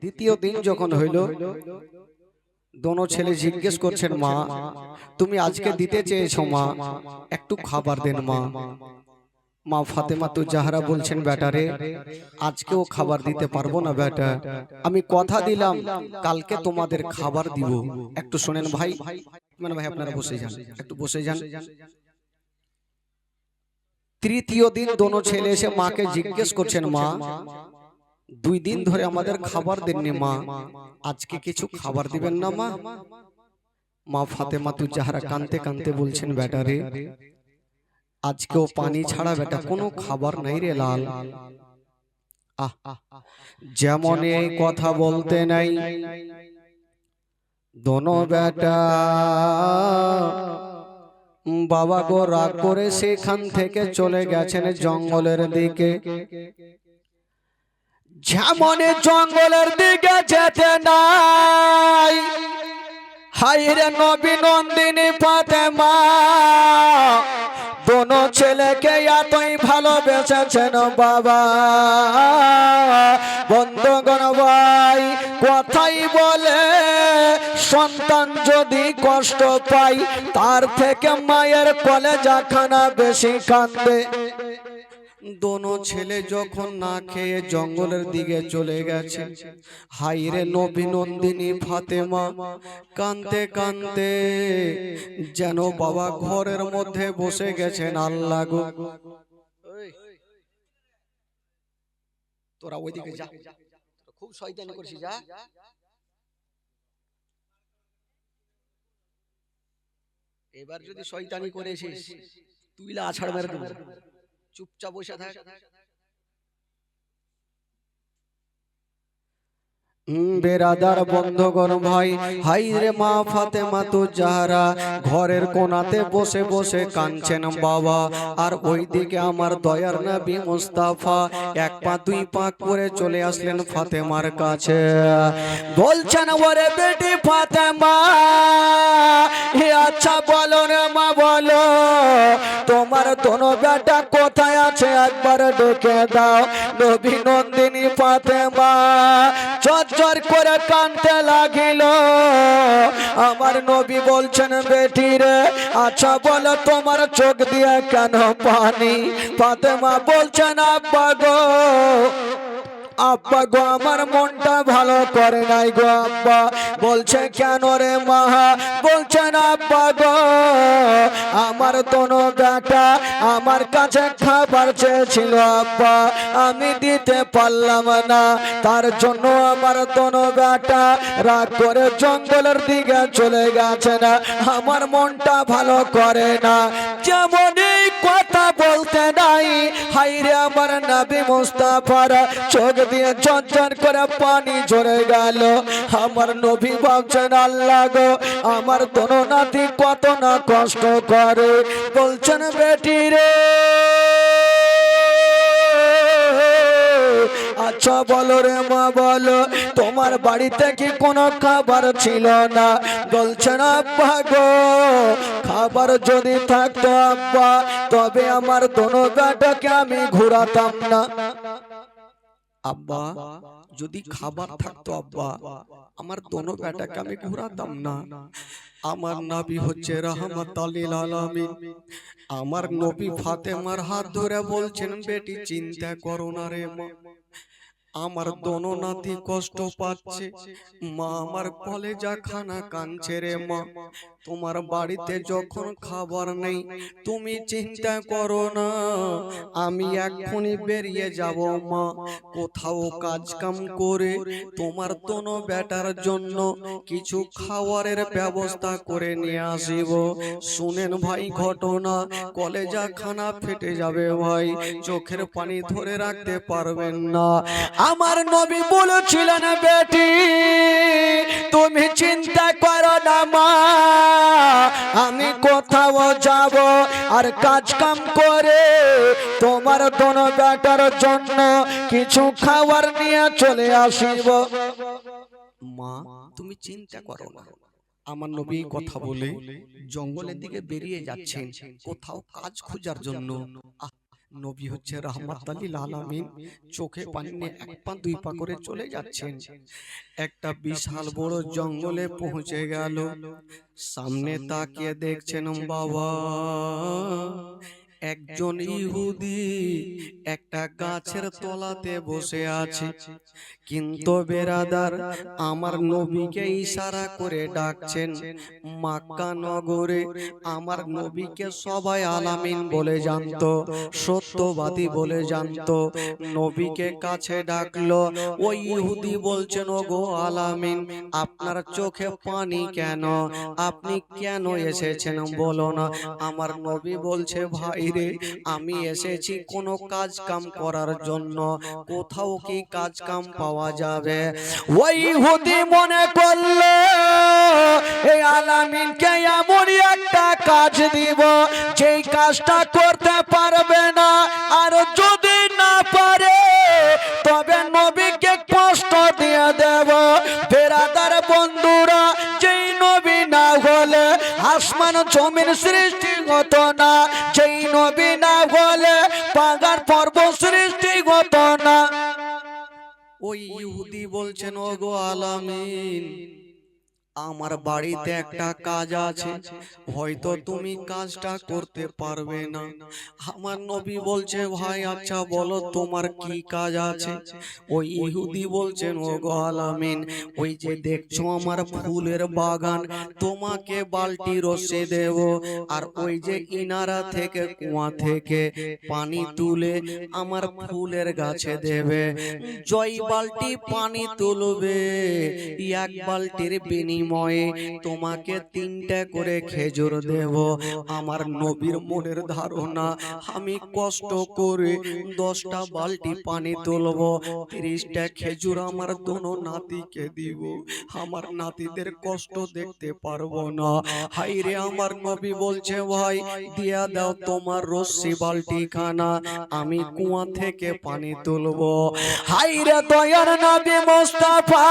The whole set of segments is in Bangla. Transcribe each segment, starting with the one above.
দ্বিতীয় দিন যখন হইল, দোনো ছেলে জিজ্ঞেস করছেন, মা তুমি আজকে দিতে চেয়েছো মা, একটু খাবার দেন মা। মা ফাতেমা তু জাহরা বলছেন, বেটা রে আজকেও খাবার দিতে পারবো না বেটা, আমি কথা দিলাম কালকে তোমাদের খাবার দিব। একটু শোনেন ভাই, মানে ভাই আপনারা বসে যান, একটু বসে যান। তৃতীয় দিন দোনো ছেলে এসে মাকে জিজ্ঞেস করছেন, মা 2 দিন ধরে আমাদের খাবার দেননি মা, আজকে কিছু খাবার দিবেন না মা? মা ফাতেমা তু জাহরা কাঁদতে কাঁদতে বলছেন, বেটা রে আজকেও পানি ছাড়া বেটা কোনো খাবার নাই রে লাল। আহ, যেমন এই কথা বলতে নাই, দোনো বেটা বাবা গো রাগ করে সেখান থেকে চলে গেছেন জঙ্গলের দিকে। যেমন জঙ্গলের দিকে যেতে নাই, হাইরে নবী নন্দিনী ফাতেমা দোনো ছেলেকে এতই ভালোবেসেছেন বাবা। বন্ধুগণ ভাই, কথাই বলে সন্তান যদি কষ্ট পায় তার থেকে মায়ের কলেজাখানা বেশি কান্দে। দোনো ছেলে যখন না খেয়ে জঙ্গলের দিকে চলে গেছে, হাইরে নবী নন্দিনী ফাতেমা কাঁদতে কাঁদতে যেন বাবা ঘরের মধ্যে বসে গেছেন। আল্লাহ গো, তোরা ওইদিকে যা, খুব শয়তানি করছিস, যা। এবার যদি শয়তানি করেছিস তুই আছাড় মেরে দেবো, চুপচাপ বসে থাক। বেরাদার বন্ধুগণ ভাই, হাইরে মা ফাতেমা তু জাহরা ঘরের কোনাতে বসে বসে কাঁদছেন বাবা। আর ওইদিকে আমার দয়ার নবী মুস্তাফা এক পা দুই পা করে চলে আসলেন ফাতেমার কাছে, বলছেন, ওরে বেটি ফাতেমা, হে আচ্ছা বলো রে মা বলো, তোমার দোনো বেটা কোথায় আছে একবার ডেকে দাও। নবী নন্দিনী ফাতেমা চর করে কাঁদতে লাগিল। আমার নবী বলছেন, বেটি রে আচ্ছা বলো তোমার চোখ দিয়ে কেন পানি? ফাতেমা বলছেন, আব্বা গো, আব্বা গো আমার মনটা ভালো করে নাই গো আব্বা। বলছে, কেন রে মা? বলছেন, আব্বা গো আমার দোনো বেটা আমার কাছে খাবার চেয়েছিল আব্বা, আমি দিতে পারলাম না, তার জন্য আমার দোনো বেটা রাগ করে জঙ্গলের দিকে চলে গেছে না, আমার মনটা ভালো করে না। যেমন এই কথা বলতে নাই, হাইরে আমার নবী মুস্তাফার চোখ দিয়ে ঝরঝর করে পানি ঝরে গেল। আমার নবী ভাবছেন, আল্লাহ গো আমার দোনো নাতি কত না কষ্ট করে। বলছেন, বেটি রে আচ্ছা বলো রে মা বলো, তোমার বাড়িতে কি কোনো খাবার ছিল না? বলছেন, আব্বা গো খাবার যদি থাকতো আব্বা তবে আমার দোনো বেটাকে আমি ঘুরাতাম না। আব্বা যদি খাবার থাকতো আব্বা আমার দোনো বেটাকে আমি ঘুরাতাম না। আমার নবী হচ্ছে রাহমাতাল লিল আলামিন। আমার নবী ফাতেমার হাত ধরে বলছেন, বেটি চিন্তা করো না রে মা, আমার দোনো নাতি কষ্ট পাচ্ছে, মা আমার কলেজা খানা কাঁদছে রে মা। তোমার বাড়িতে যখন খাবার নেই তুমি চিন্তা করো না, আমি এক্ষুনি বেরিয়ে যাব মা, কোথাও কাজ কাম করে তোমার দোনো বেটার জন্য কিছু খাবারের ব্যবস্থা করে নিয়ে আসিব। শুনেন ভাই ঘটনা, কলেজা খানা ফেটে যাবে ভাই, চোখের পানি ধরে রাখতে পারবেন না। আমার নবী বলেছিলেন, বেটি তুমি চিন্তা করো না মা, আমি কোথাও যাব আর কাজ কাম করে তোমার দোনো বেটার জন্য কিছু খাবার নিয়ে চলে আসিব। মা তুমি চিন্তা করো না। আমার নবী কথা বলে জঙ্গলের দিকে বেরিয়ে যাচ্ছেন কোথাও কাজ খোঁজার জন্য। নবী হচ্ছে রাহমাতুল লিল আলামিন, চোখে পানি নিয়ে এক পা দুই পা করে চলে যাচ্ছেন। একটা বিশাল বড় জঙ্গলে পৌঁছে গেল। সামনে তাকিয়ে দেখছেন বাবা, একজন ইহুদি একটা গাছের তলাতে বসে আছে। কিন্তু বেরাদার, আমার নবীকে ইশারা করে ডাকছেন। মক্কা নগরে আমার নবীকে সবাই আলামিন বলে জানতো, সত্যবাদী বলে জানতো। নবীকে কাছে ডাকলো। ওই ইহুদি বলছেন, ও গো আলামিন, আপনার চোখে পানি কেন? আপনি কেন এসেছেন বলো না। আমার নবী বলছে, ভাই রে, আমি এসেছি কোনো কাজ কাম করার জন্য। কোথাও কি কাজ কাম পাওয়া যাবে? ওই ইহুদি মনে করলো এই আলামিনকে এমন একটা কাজ দিব যেই কাজটা করতে পারবে না, আর যদি না পারে তবে নবীকে কষ্ট দিয়ে দেব। বেরাদার বন্ধুরা, যেই নবী না হলে আসমান জমিন সৃষ্টি হতো না, যেই নবী না হলে পাহাড় পর্বত সৃষ্টি হতো না। ওই ইহুদি বলছেন, ও গো আলামিন, আমার বাড়িতে একটা কাজ আছে, হয়তো তুমি কাজটা করতে পারবে না। আমার নবী বলছে, ভাই আচ্ছা বলো তোমার কি কাজ আছে? ওই ইহুদি বলছেন, ও গো আলামিন, ওই যে দেখছো আমার ফুলের বাগান, তোমাকে বালতি রসে দেব, আর ওই যে ইনারা থেকে কুয়া থেকে পানি তুলে আমার ফুলের গাছে দেবে। জয় বালতি পানি তুলবে, এক বালতির বিনিময়ে তোমাকে 3টা করে খেজুর দেব। আমার নবীর মনের ধারণা, আমি কষ্ট করে 10টা বালতি পানি তুলব, 30টা খেজুর আমার দোনো নাতিকে দিব, আমার নাতিদের কষ্ট দেখতে পারবো না। হাইরে আমার নবী বলছে, ভাই দিয়া দাও তোমার রশ্মি বালতি খানা, আমি কুয়া থেকে পানি তুলব। হাইরে দয়ার নবী মুস্তাফা,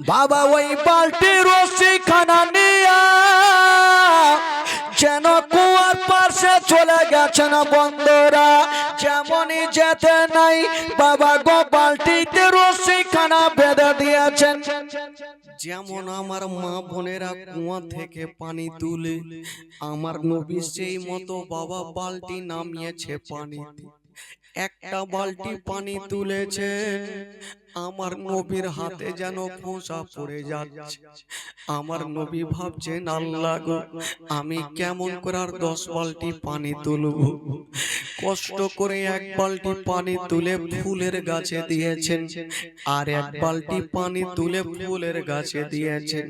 বাবা ওই বালতি রশ্মি খানা নিয়া যেন কুয়ার পাশে চলে গেছেন। বন্ধুরা, যেমনই যেতে নাই বাবা গো বালতিতে রশ্মি খানা বেঁধে দিয়েছেন। যেমন আমার মা বোনেরা কুয়া থেকে পানি তুলে, আমার নবী সেই মতো বাবা বালতি নামিয়েছে পানিতে। একটা বালতি পানি তুলেছে, আমার নবীর হাতে যেন ফোঁসা পড়ে যাচ্ছে। আমার নবী ভাবছেন, আল্লাহ গো, আমি কেমন করে আর 10 বালতি পানি তুলব? কষ্ট করে এক বালতি পানি তুলে ফুলের গাছে দিয়েছেন, আর এক বালতি পানি তুলে ফুলের গাছে দিয়েছেন।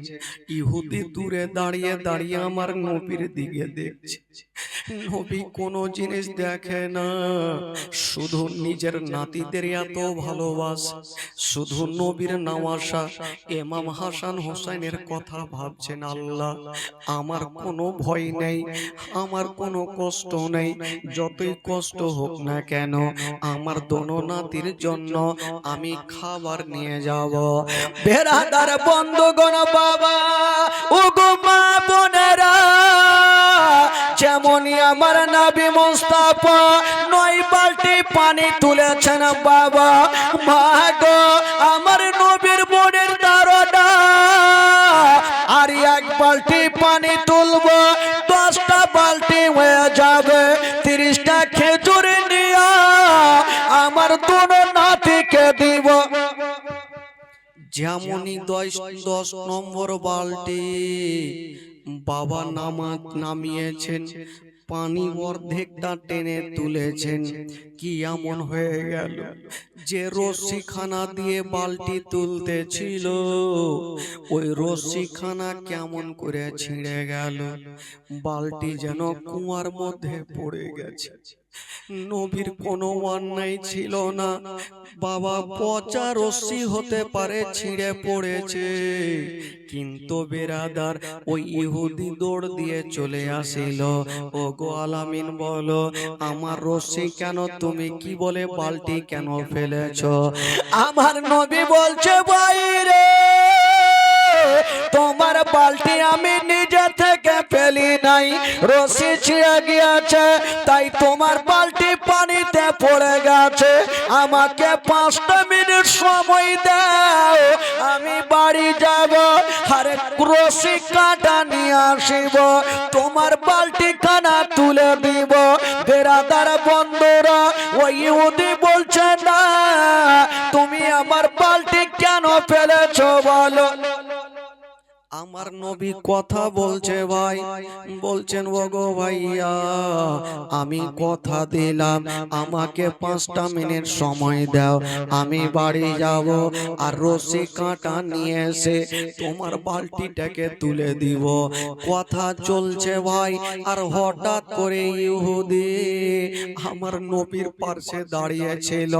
ইহুদি দূরে দাঁড়িয়ে দাঁড়িয়ে আমার নবীর দিকে দেখছে। নবী কোনো জিনিস দেখে না, শুধু নিজের নাতিদের এত ভালোবাসা, শুধু নবীর নওয়াসা ইমাম হাসান হোসেনের কথা ভাবছেন। আল্লাহ, আমার কোনো ভয় নেই, আমার কোনো কষ্ট নেই, যতই কষ্ট হোক না কেন আমার দোনো নাতির জন্য আমি খাবার নিয়ে যাব। বেরাদার বন্ধুগণ, বাবা ও গো মা বোনেরা, যেমনই আমার নবী মুস্তাফা 9 বালতি পানি তুলেছেন বাবা, মা গো আমার নবীর মনের ধারণা, আর এক বালতি পানি তুলব, 10টা বালতি হয়ে যাবে, 30টা খেজুর নিয়ে আমার দোনো নাতিকে দিব। যেমনই 10 নম্বর বালতি বাবা নামিয়েছেন, পানি অর্ধেকটা টেনে তুলেছেন, কি এমন হয়ে গেল যে রশ্মিখানা দিয়ে বালতি তুলতে ছিল, ওই রশ্মিখানা কেমন করে ছিঁড়ে গেল, বালতি যেন কুয়ার মধ্যে পড়ে গেছে। নবীর কোনো অন্যায় ছিল না, বাবা পচা রশ্মি হতে পারে ছিঁড়ে পড়েছে, কিন্তু বেরাদার ওই ইহুদি দৌড় দিয়ে চলে আসিল। ও গো আলামিন বলো, আমার রশ্মি কেন তুমি কি বলে বালতি কেন ফেলেছ? আমার নবী বলছে, বাইরে তোমার বালতি আমি নিজে থেকে পেলি নাই, রশি ছিঁড়ে গিয়েছে, তাই তোমার বালতি পানিতে পড়ে গেছে। আমাকে 5টা মিনিট সময় দাও, আমি বাড়ি যাব, আরে রশি কাটা নিয়ে আসিব, তোমার বালতি খানা তুলে দিব। বেরাদার বন্ধুরা, ওই ইহুদি বলছে না, তুমি আমার বালতি কেন ফেলেছো বলো। আমার নবী কথা বলছে ভাই, বলছেন ওগো ভাইয়া, আমি কথা দিলাম, আমাকে 5টা মিনিট সময় দাও, আমি বাড়ি যাব, আর রশি কাঁটা নিয়ে এসে তোমার বালতিটাকে তুলে দিব। কথা চলছে ভাই, আর হঠাৎ করে ইহুদি আমার নবীর পাশে দাঁড়িয়েছিল,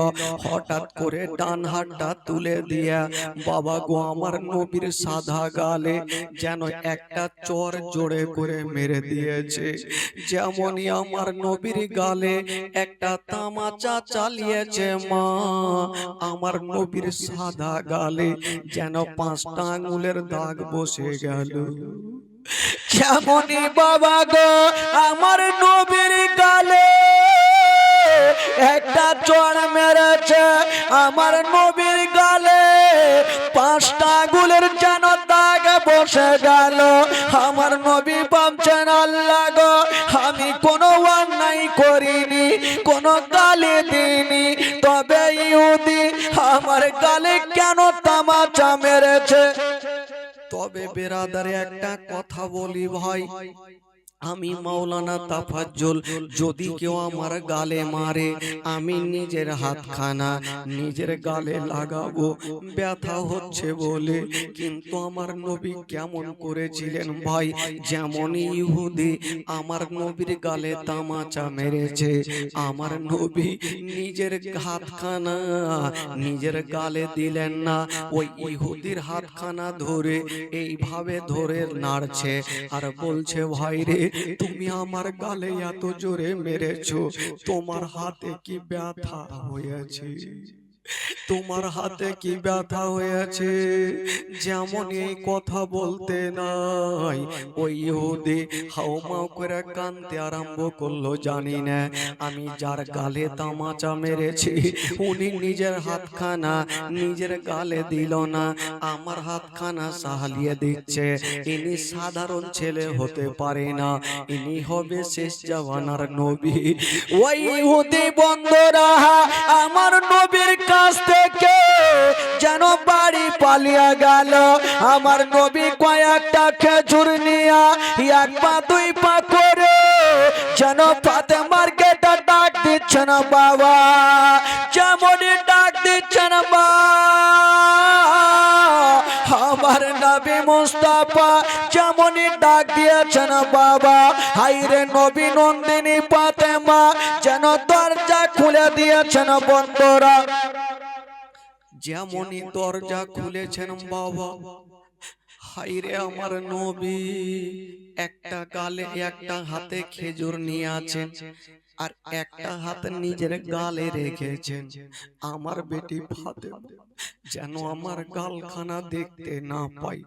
হঠাৎ করে ডান হাতটা তুলে দিয়া বাবা গো আমার নবীর সাদা গালে যেন একটা চর জোরে করে মেরে দিয়েছে। যেমনই আমার নবীর গালে একটা তামাচা চালিয়েছে মা, আমার নবীর সাদা গালে যেন 5টা আঙ্গুলের দাগ বসে গেল। যেমনই বাবা গো আমার নবীর গালে একটা চড় মেরেছে, আমার নবীর গালে 5টা আঙ্গুলের যেন দাগ বসে গেল। আমার নবী ভাবছেন আল্লাহ গো, আমি কোনো অন্যায় করিনি, কোনো গালি দিইনি, তবে ইহুদি আমার গালে কেন তামাচা মেরেছে। তবে বেরাদারে একটা কথা বলি ভাই, আমি মাওলানা তাফাজ্জল, যদি কেউ আমার গালে মারে, আমি নিজের হাতখানা নিজের গালে লাগাবো, ব্যথা হচ্ছে বলে। কিন্তু আমার নবী কেমন করেছিলেন ভাই, যেমন ইহুদি আমার নবীর গালে তামাচা মেরেছে, আমার নবী নিজের হাতখানা নিজের গালে দিলেন না, ওই ইহুদির হাতখানা ধরে এইভাবে ধরে নাড়ছে আর বলছে ভাই রে, তুমি আমার গালে এত জোরে মেরেছো, তোমার হাতে কি ব্যথা হয়েছে, তোমার হাতে কি ব্যথা হয়েছে। যেমন এই কথা বলতে নাই, ওই ইহুদি হাউমাউ করে কাঁদতে আরম্ভ করলো। জানি না আমি যার গালে তামাচা মেরেছি উনি নিজের হাতখানা নিজের গালে দিল না, আমার হাতখানা সাহালিয়ে দিচ্ছে। ইনি সাধারণ ছেলে হতে পারে না, ইনি হবে শেষ জামানার নবী। ওই ইহুদি বন্ধুরা আমার নবীর কাছ থেকে যেন বাড়ি পালিয়ে গেল। আমার নবী কয়েকটা খেজুর নিয়া 1 পা 2 পা করে যেন ফাতেমার গেটে ডাক দিচ্ছেন বাবা, যেমনই ডাক দিচ্ছেন মা, আমার নবী মুস্তাফা যেমনই ডাক দিয়েছেন বাবা, হাইরে নবী নন্দিনী ফাতেমা যেন দরজা খুলে দিয়েছেন বন্ধুরা। যেমনই দরজা খুলেছেন বাবা, হাইরে আমার নবী একটা গালে একটা হাতে খেজুর নিয়ে আছেন, আর একটা হাত নিজের গালে রেখেছেন। আমার বেটি ফাতেমা যেন আমার গালখানা দেখতে না পাই,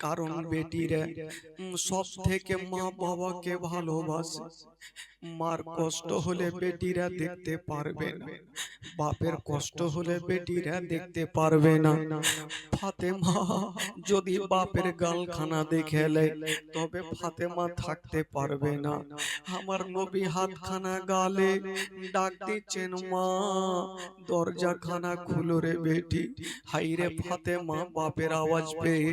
কারণ বেটিরা সব থেকে মা বাবাকে ভালোবাসে। মার কষ্ট হলে বেটিরা দেখতে পারবে না, বাপের কষ্ট হলে বেটিরা দেখতে পারবে না। ফাতেমা যদি বাপের গালখানা দেখেলে তবে ফাতেমা থাকতে পারবে না। আমার নবী হাতখানা গালে ডাক দিচ্ছেন মা, দরজাখানা খুলো রে বেটি। হাইরে ফাতেমা বাপের আওয়াজ পেয়ে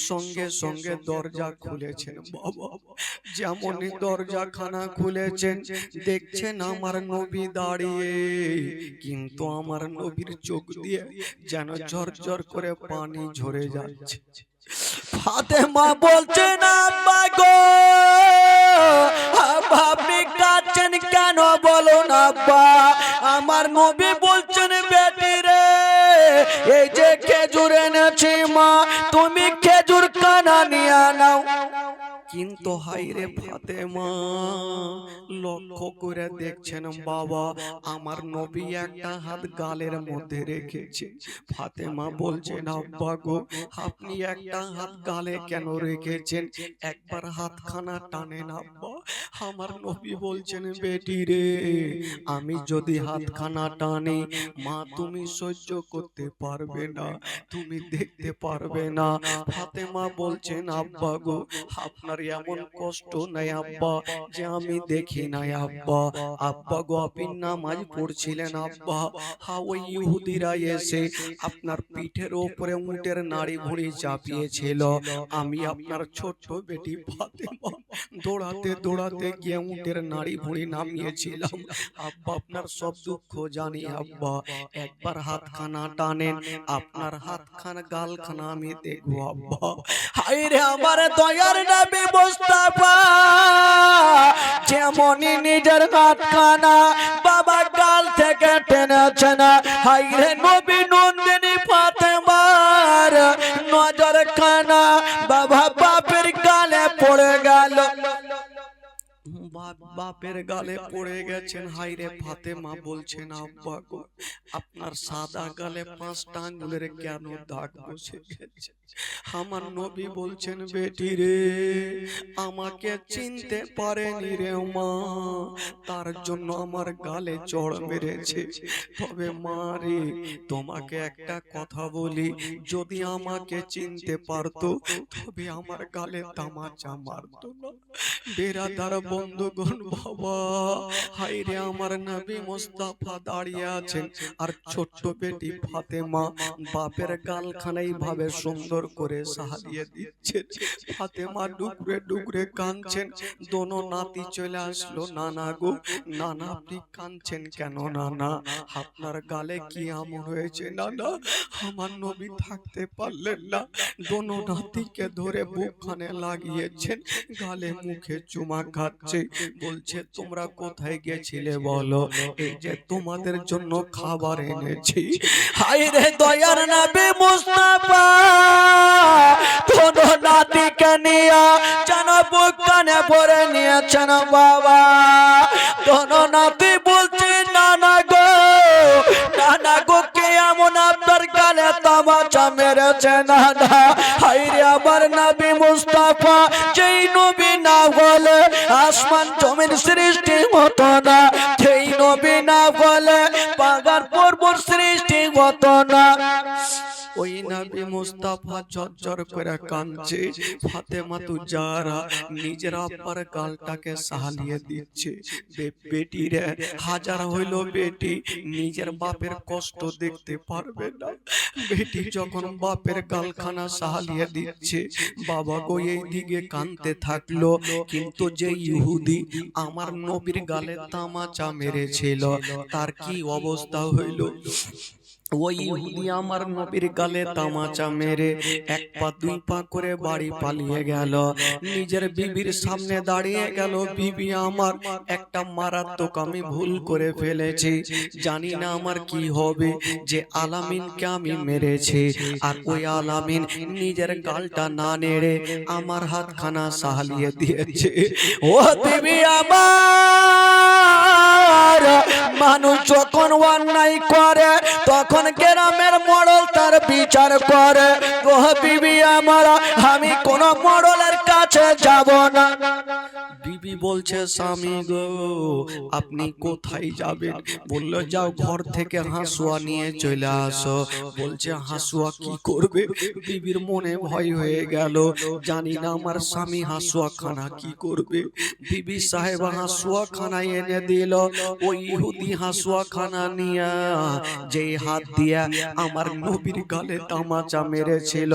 সঙ্গে সঙ্গে দরজা খুলেছেন বাবা। যেমনই দরজাখানা খুলেছেন দেখছেন আমার নবী দাঁড়িয়ে, কিন্তু আমার নবীর চোখ দিয়ে যেন ঝরঝর করে পানি ঝরে যাচ্ছে। ফাতেমা বলছে না গো, আপনি কাঁদছেন কেন বলো না আব্বা। আমার নবী বলছেন বেটি রে, এই যে খেজুর এনেছি মা, তুমি খেজুর কানা নিয়ে নাও। কিন্তু হাইরে ফাতেমা লক্ষ্য করে দেখছেন বাবা আমার নবী একটা হাত গালের মধ্যে রেখেছে। ফাতেমা বলছেন আব্বা গো আপনি একটা হাত গালে কেন রেখেছেন, একবার হাতখানা টানেন আব্বা। আমার নবী বলছেন বেটি রে আমি যদি হাতখানা টানি মা তুমি সহ্য করতে পারবে না, তুমি দেখতে পারবে না। ফাতেমা বলছেন আব্বা গো আপনার এমন কষ্ট নাই আব্বা যে আমি দেখি নাই আব্বা। আব্বা গো আপনি নামাজ পড়ছিলেন আব্বা, ওই ইহুদিরা এসে আপনার পিঠের ওপরে উটের নাড়ি ভুঁড়ি চাপিয়েছিল, আমি আপনার ছোট্ট বেটি ফাতেমা দৌড়াতে দৌড়াতে গিয়ে উটের নাড়ি ভুঁড়ি নামিয়েছিলাম আব্বা। আপনার সব দুঃখ জানি আব্বা, একবার হাতখানা টানেন আপনার হাতখানা গালখানা আমি দেখবো আব্বা। হায়রে আমার দয়ার নবী মুস্তাফা যেমনই নিজের হাতখানা বাবা গাল থেকে টেনেছেন, হায়রে নবী নন্দিনী ফাতেমার নজর খানা বাবা বাপের গালে পড়ে গেল, বাপের গালে পড়ে গেছেন। হাইরে ফাতেমা বলছেন আব্বা গো আপনার সাদা গালে 5টা আঙ্গুলের কেন দাগ বসে গেছে। আমার নবী বলছেন বেটি রে আমাকে চিনতে পারেনি রে মা, তার জন্য আমার গালে চড় মেরেছে। তবে মা রে তোমাকে একটা কথা বলি, যদি আমাকে চিনতে পারতো তবে আমার গালে তামাচা মারতো না। বেরাদার বন্ধুগণ বাবা হায়রে আমার নবী মুস্তাফা দাঁড়িয়ে আছেন আর ছোট্ট বেটি ফাতেমা বাপের গালখানা এইভাবে সুন্দর করে সাহায্য দিচ্ছেন। ফাতেমা ডুকরে ডুকরে কাঁদছেন। দোনো নাতি চলে আসলো, নানা গো নানা আপনি কাঁদছেন কেন নানা, আপনার গালে কি এমন হয়েছে নানা। আমার নবী থাকতে পারলেন না, দোনো নাতিকে ধরে বুকখানে লাগিয়েছেন, গালে মুখে চুমা খাচ্ছে, বলছে তোমরা কোথায় গেছিলে বলো, এই যে তোমাদের জন্য খাবার এনেছি। হায়রে দয়ার নবী মুস্তাফা দোনো নাতিকে নিয়ে যেন বুকখানে ভরে নিয়েছেন বাবা। দোনো নাতি বলছে নানা গো কে এমন আপনার গালে তামাচা মেরেছে নানা। হায়রে আমার নবী মুস্তাফা যেই নবী না বলে আসমান জমির সৃষ্টি হতো না, যেই নবী না বলে পাহাড় পর্বত সৃষ্টি হতো না। ওই নবী মুস্তাফা ঝরঝর করে কাঁদছে। ফাতেমা তু যারা নিজের আব্বার গালটাকে সাহালিয়ে দিচ্ছে। বেটি রে হাজার হইল বেটি নিজের বাপের কষ্ট দেখতে পারবে না। বেটি যখন বাপের গালখানা সাহালিয়ে দিচ্ছে বাবা গো এই দিকে কাঁদতে থাকলো। কিন্তু যে ইহুদি আমার নবীর গালে তামাচা মেরেছিল তার কি অবস্থা হইল। ওই ইহুদি আমার নবীর গালে তামাচা মেরে 1 পা 2 পা করে বাড়ি পালিয়ে গেল, নিজের বিবির সামনে দাঁড়িয়ে গেল, বিবি আমার একটা মারাত্মক আমি ভুল করে ফেলেছি, জানি না আমার কি হবে, যে আলামিনকে আমি মেরেছি আর ওই আলামিন নিজের গালটা না নেড়ে আমার হাতখানা সাহালিয়ে দিয়েছে। ও বিবি আমার মানুষ যখন অন্যায় করে তখন গ্রামের মোড়ল তার বিচার করে। ও বিবি আমার আমি কোন মোড়লের কাছে যাব না। বিবি বলছে স্বামী গো আপনি কোথায় যাবেন, বললো যাও ঘর থেকে হাসুয়া নিয়ে চলে আসো। বলছে হাসুয়া কি করবে, বিবির মনে ভয় হয়ে গেল, জানি না আমার স্বামী হাসুয়া খানা কি করবে। বিবি সাহেবা হাসুয়া খানা এনে দিল। ওই ইহুদি হাসুয়া খানা নিয়ে যে হাত দিয়া আমার নবীর গালে তামাচা মেরেছিল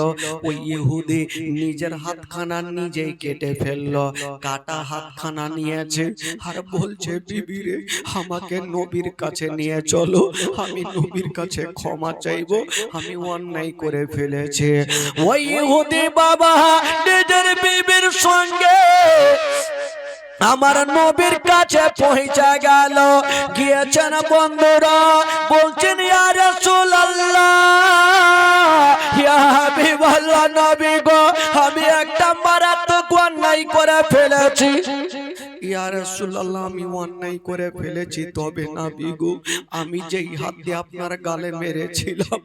ওই ইহুদি নিজের হাতখানা নিজেই কেটে ফেললো। কাটা হাতখানা নিয়েছে আর বলছে বিবি রে আমাকে নবীর কাছে নিয়ে চলো, আমি নবীর কাছে ক্ষমা চাইবো, আমি অন্যায় করে ফেলেছি। ওই ইহুদি বাবা নিজের বিবির সঙ্গে আমার নবীর কাছে পৌঁছে গেল। গিয়েছেন বন্ধুরা বলছেন ইয়া রাসূলুল্লাহ ইয়া হাবিবাল্লাহ নবী গো আমি একটা মারাত্মক অন্যায় করে ফেলেছি। ইয়া রাসূলুল্লাহ আমি অন্যায় করে ফেলেছি, তবে নবী গো আমি যেই হাত দিয়ে আপনার গালে মেরেছিলাম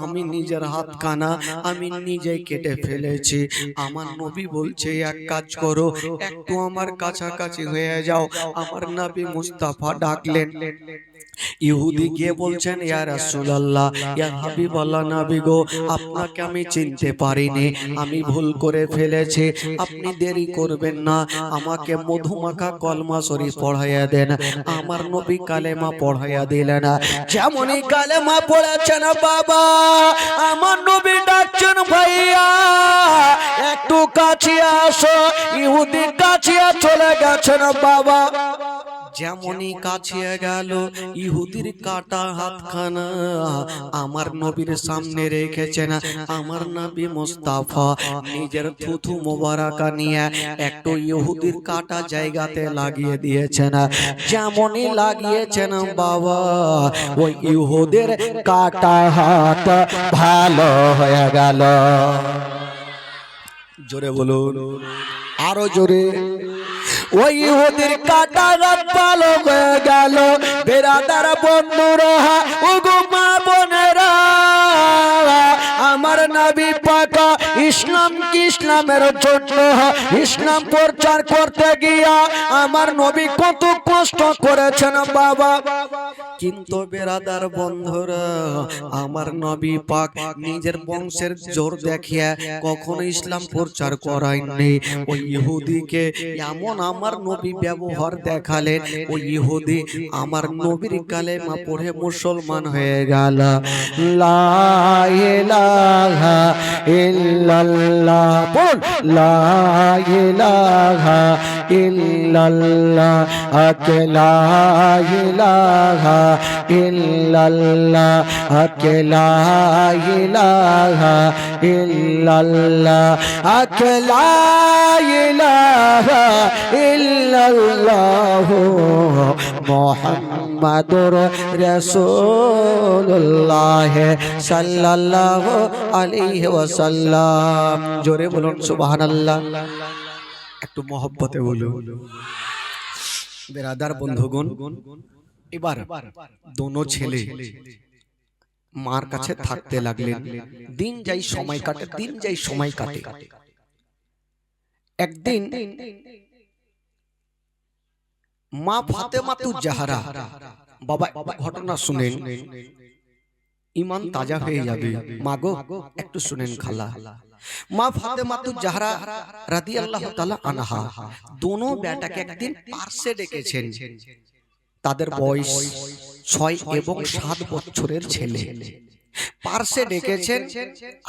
আমি নিজের হাতখানা আমি নিজেই কেটে ফেলেছি। আমার নবী বলছে এক কাজ করো, একটু আমার কাছাকাছি হয়ে যাও। আমার নবী মুস্তাফা ডাকলেন। ইহুদি গিয়ে বলছেন ইয়া রাসূলুল্লাহ ইয়া হাবিবাল্লাহ নবী গো আপনাকে আমি চিনতে পারিনি, আমি ভুল করে ফেলেছি, আপনি দেরি করবেন না, আমাকে মধুমাখা কলমা শরীফ পড়াইয়া দেন। আমার নবী কালেমা পড়াইয়া দিলেন। যেমনই কালেমা পড়েছেন বাবা আমার নবী ডাকছেন ভাইয়া একটু কাছে আসো। ইহুদি কাছে চলে গেছেন বাবা। যেমনই কাছে গেল ইহুদির কাটা হাতখানা আমার নবীর সামনে রেখেছেন। আমার নবী মুস্তাফা নিজের থুথু মোবারকা নিয়ে একটু ইহুদির কাটা জায়গাতে লাগিয়ে দিয়েছেন। যেমনই লাগিয়েছেন বাবা ওই ইহুদের কাটা হাত ভালো হয়ে গেল। জোরে বলুন, আরো জোরে। ওই ইহুদির কাটা হাত ভালো হয়ে গেল। বেরাদার বন্ধুরা ওগো মা বোনেরা আমার নবী পাক ইসলাম কি ইসলামের জন্য ইসলাম প্রচার করতে গিয়া আমার নবী কত কষ্ট করেছেন বাবা। কিন্তু বেরাদার বন্ধুরা আমার নবী পাক নিজের বংশের জোর দেখিয়ে কখনো ইসলাম প্রচার করায়নি। ওই ইহুদিকে এমন আমার নবী ব্যবহার দেখালেন ওই ইহুদি আমার নবীর কালেমা পড়ে মুসলমান হয়ে গেল। লা ইলাহা ইল্লাল্লাহ বল, লা ইলাহা ইল্লাল্লাহ, লা ইলাহা ইল্লাল্লাহ, লা ইলাহা ইল্লাল্লাহ, লা ইলাহা ইল্লাল্লাহ মুহাম্মাদুর রাসূলুল্লাহ সাল্লাল্লাহু আলাইহি ওয়াসাল্লাম। জোরে বলুন সুবহানাল্লাহ। একটু মহব্বতে বলুন। বেরাদার বন্ধুগণ এবার দোনো ছেলে মার কাছে থাকতে লাগলেন। দিন যাই সময় কাটে, দিন যাই সময় কাটে। একদিন মা ফাতেমা তু জাহরা, বাবা ঘটনা শুনেন ঈমান তাজা হয়ে যাবে। মাগো একটু শুনেন খালা। মা ফাতেমা তু জাহরা রাদিয়াল্লাহু তাআলা আনহা দোনো বেটাকে একদিন পার্শ্বে ডেকেছেন। তাদের বয়স 6 এবং 7 বছরের ছেলে। পার্শ্বে ডেকেছেন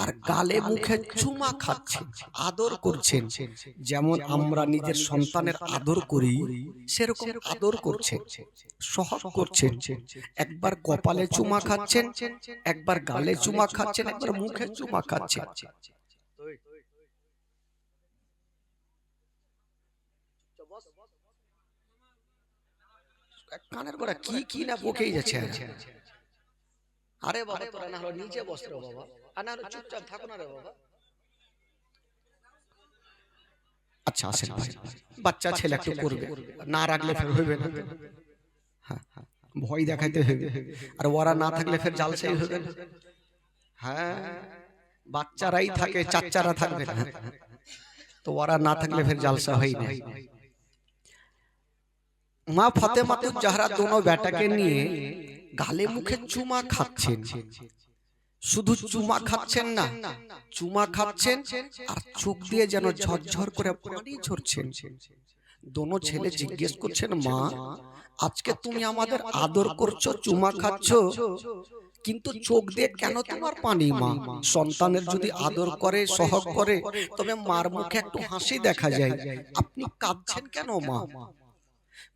আর গালে মুখে চুমা খাচ্ছেন, আদর করছেন। যেমন আমরা নিজের সন্তানের আদর করি সেরকম আদর করছেন, সহজ করছেন। একবার কপালে চুমা খাচ্ছেন, একবার গালে চুমা খাচ্ছেন, একবার মুখে চুমা খাচ্ছেন। কানের গোড়া কি কি না বকেই যাচ্ছে। আরে বাবা তোরা না হলো নিচে বস রে বাবা, আর না হলো চুপচাপ থাকো না রে বাবা। আচ্ছা আসেন ভাই, বাচ্চা ছেলে একটু করবে, না রাখলে ফের হইবে না। হ্যাঁ ভয় দেখাইতে হবে, আর ওরা না থাকলে ফের জালসাই হবে। হ্যাঁ বাচ্চারাই থাকে, চাচারা থাকবে না, তো ওরা না থাকলে ফের জালসা হয় না। মা ফাতেমা তু জাহরা দোনো বেটাকে নিয়ে গালে মুখে চুমা খাচ্ছেন। শুধু চুমা খাচ্ছেন না, চুমা খাচ্ছেন আর চোখ দিয়ে যেন ঝরঝর করে পানি ঝরছেন। দোনো ছেলে জিজ্ঞেস করছেন মা আজকে তুমি আমাদের আদর করছো, চুমা খাচ্ছ, কিন্তু চোখ দিয়ে কেন তোমার পানি? মা সন্তানের যদি আদর করে সহগ করে তবে মার মুখে একটু হাসি দেখা যায়, আপনি কাঁদছেন কেন মা?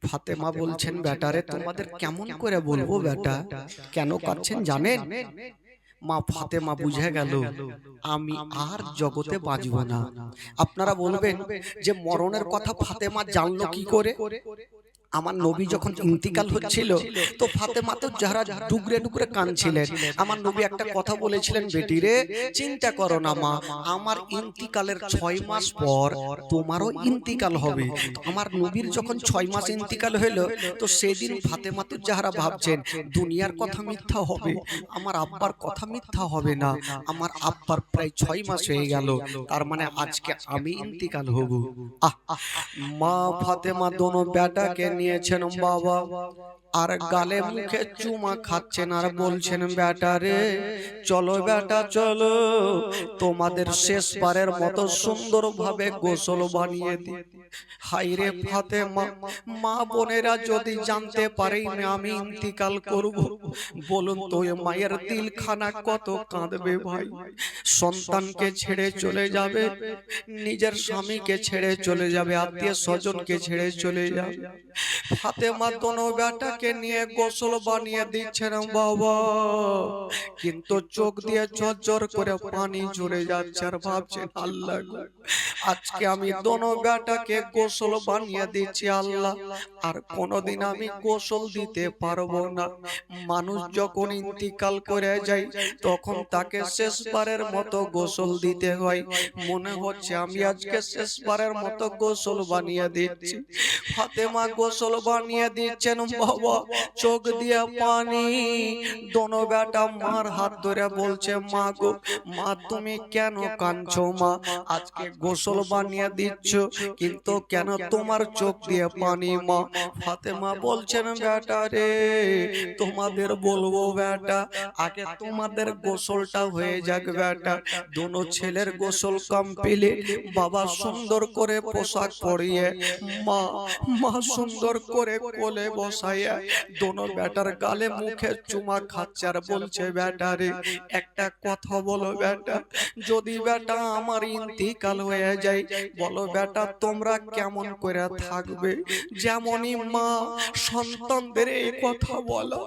ফাতেমা বলছেন বেটারে তোমাদের কেমন করে বলবো বেটা, কেন কাঁদছেন জানেন? মা ফাতেমা বুঝে গেল আমি আর জগতে বাঁচব না। আপনারা বলবেন যে মরণের কথা ফাতেমা জানলো কি করে? আমার নবী যখন ইন্তিকাল হচ্ছিল তো ফাতেমা তো যারা ডুগরে ডুগরে কাঁদছিলেন। আমার নবী একটা কথা বলেছিলেন, বেটি রে চিন্তা করো না মা, আমার ইন্তিকালের 6 মাস পর তোমারও ইন্তিকাল হবে। আমার নবীর যখন 6 মাস ইন্তিকাল হলো তো সেদিন ফাতেমা তো যারা ভাবছেন দুনিয়ার কথা মিথ্যা হবে, আমার আব্বার কথা মিথ্যা হবে না, আমার আব্বার প্রায় 6 মাস হয়ে গেল, তার মানে আজকে আমি ইন্তিকাল হব। মা ফাতেমা দোনো বেটাকে নিয়েছেন বাবা, আর গালে মুখে চুমা খাচ্ছেন আর বলছেন, বেটা রে চলো বেটা চলো, তোমাদের শেষবারের মতো সুন্দরভাবে গোসল বানিয়ে দিই। হাই রে ফাতেমা, মা বোনেরা যদি জানতে পারে আমি ইন্তিকাল করব, বলুন তো মায়ের দিলখানা কত কাঁদবে ভাই। সন্তানকে ছেড়ে চলে যাবে, নিজের স্বামীকে ছেড়ে চলে যাবে, আত্মীয় স্বজনকে ছেড়ে চলে যাবে। ফাতেমা দোনো বেটাকে নিয়ে গোসল বানিয়ে দিচ্ছেন বাবা, কিন্তু চোখ দিয়ে ঝরঝর করে পানি ঝরে যাচ্ছে আর ভাবছেন, আল্লাহ গো আজকে আমি দোনো বেটাকে গোসল বানিয়ে দিচ্ছি আল্লাহ, আর কোনোদিন আমি গোসল দিতে পারবো না। মানুষ যখন ইন্তিকাল করে যায় তখন তাকে শেষবারের মতো গোসল দিতে হয়, মনে হচ্ছে আমি আজকে শেষবারের মতো গোসল বানিয়ে দিচ্ছি। ফাতেমা গোসল বানিয়ে দিচ্ছেন বাবা, চোখ দিয়ে পানি। দোনো বেটা মার হাত ধরে বলছে, মা গো মা তুমি কেন কাঁদছো মা, আজকে গোসল বানিয়ে দিচ্ছ কিন্তু কেন তোমার চোখ দিয়ে পানি মা। ফাতেমা বলছেন, বেটা রে তোমাদের বলবো বেটা, আগে তোমাদের গোসলটা হয়ে যাক বেটা। দোনো ছেলের গোসল কমপ্লিট, বাবা সুন্দর করে পোশাক পরিয়ে মা মা সুন্দর করে কোলে বসাইয়া দোনো বেটার গালে মুখে চুমা খাচ্ছে আর বলছে, বেটা রে একটা কথা বলো বেটা, যদি বেটা আমার ইন্তিকাল হয়ে যায় বলো বেটা তোমরা কেমন করে থাকবে। যেমনই মা সন্তানদের এই কথা বলো,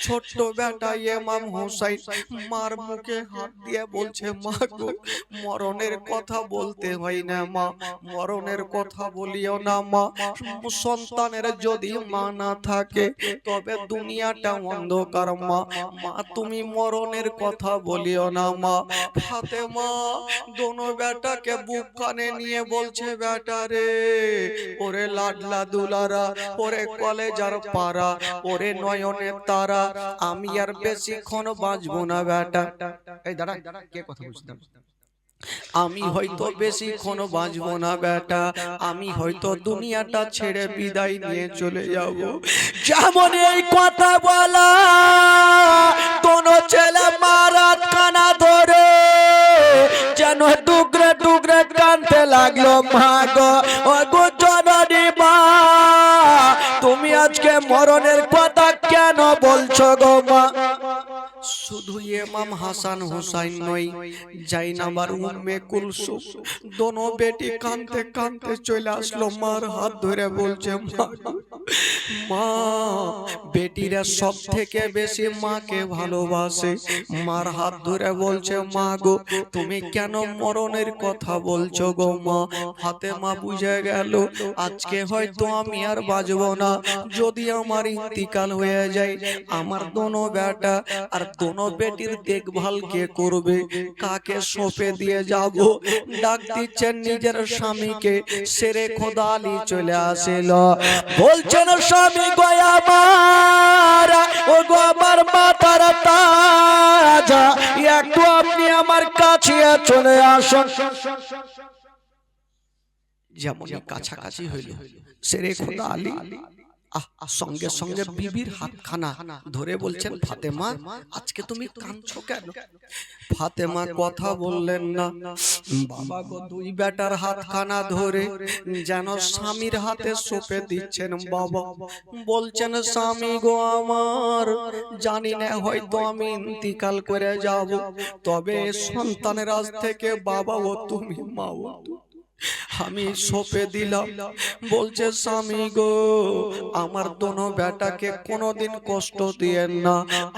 ছোট্ট বেটা ইমাম হোসেন মার মুখে হাত দিয়ে বলছে, মা গো মরণের কথা বলতে হয় না মা, মরণের কথা বলিও না মা, সন্তানের যদি মা না থাকে তবে দুনিয়াটা অন্ধকার মা, মা তুমি মরণের কথা বলিও না মা। ফাতেমা দোনো বেটাকে বুক কানে নিয়ে বলছে, বেটা রে ওরে লাডলা দুলারা, ওরে কলেজার পারা, ওরে নয়নের তারা, আমি আর বেশিক্ষণ বাঁচবো না বেটা। এই দাঁড়া, কে কথা বুঝতাম, আমি হয়তো বেশিক্ষণ বাঁচবো না বেটা, আমি হয়তো দুনিয়াটা ছেড়ে বিদায় নিয়ে চলে যাব। যেমন এই কথা বলা দোনো ছেলে মারাত কানা ধরে যেন টুকরে টুকরে কানতে লাগলো, মা গো ও গো জননী মা তুমি আজকে মরণের কথা কেন বলছো গো মা। শুধু ইমাম হাসান হুসাইন নয়, জাইনাবার উম্মে কুলসুম দোনো বেটি কাঁদতে কাঁদতে চলে আসলো, মার হাত ধরে বলছে, মা বেটিরা সব থেকে বেশি মাকে ভালোবাসে। মার হাত ধরে বলছে, মা গো তুমি কেন মরণের কথা বলছো গো মা। ফাতেমা বুঝে গেল আজকে হয়তো আমি আর বাঁচবো না, যদি আমার ইন্তিকাল হয়ে যায় আমার দোনো বেটা আর দোনো বেটির দেখভাল কে করবে, কাকে সঁপে দিয়ে যাব। ডাক দিচ্ছেন নিজের স্বামীকে, শেরে খোদা আলী চলে আসিল, বলছেন স্বামী গো আমার, ও গো আমার মাথার তাজ, একটু আপনি আমার কাছে চলে আসুন। যেমন কাছাকাছি হইল শেরে খোদা আলী সঙ্গে সঙ্গে বিবির হাতখানা ধরে বলছেন, ফাতেমা আজকে তুমি কাঁদছো কেন। ফাতেমা কথা বললেন না, বাবা গো দুই বেটার হাতখানা ধরে যেন স্বামীর হাতে সঁপে দিচ্ছেন বাবা। বলছেন, স্বামী গো আমার, জানি না হয়তো আমি ইন্তিকাল করে যাব, তবে সন্তানের আজ থেকে বাবা ও তুমি, মা ও আমি সঁপে দিলাম। বলছে স্বামী গো, আমার দোনো বেটাকে কোনোদিন কষ্ট দিয়েন না,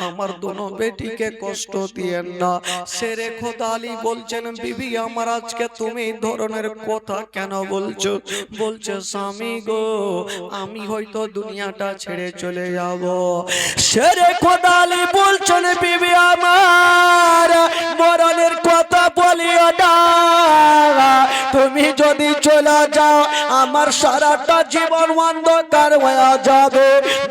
আমার দোনো বেটিকে কষ্ট দিয়েন না। শেরে খোদা আলী বলছেন বিবি আমার আজকে তুমি এই ধরনের কথা কেন বলছো? বলছে স্বামী গো, আমি হয়তো দুনিয়াটা ছেড়ে চলে যাব। শেরে খোদা আলী বলছেন বিবি আমার মরণের কথা বলিও না, তুমি যদি চলে যাও আমার সারাটা জীবন অন্ধকার হয়ে যাবে।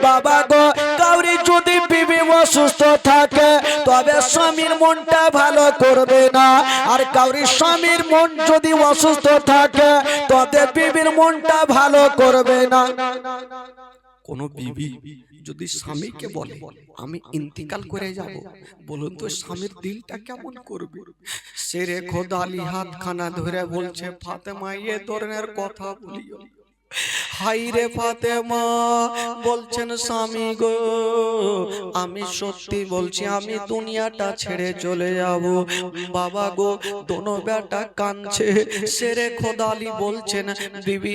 বাবা গো, কাউরি যদি বিবি অসুস্থ থাকে তবে স্বামীর মনটা ভালো করবে না, আর কাউরি স্বামীর মন যদি অসুস্থ থাকে তবে বিবির মনটা ভালো করবে না। কোন বিবি যদি স্বামীকে বলে আমি ইন্তিকাল করে যাব, বলুন তো স্বামীর দিলটা কেমন করবে? শেরে খোদা আলী হাতখানা ধরে বলছে ফাতেমা এ ধরনের কথা বলিও। হাই রে ফাতেমা বলছেন স্বামী গো, আমি সত্যি বলছি আমি দুনিয়াটা ছেড়ে চলে যাব। বাবা গো, দোনো বেটা কাঁদছে। শেরে খোদা আলী বলছেন বিবি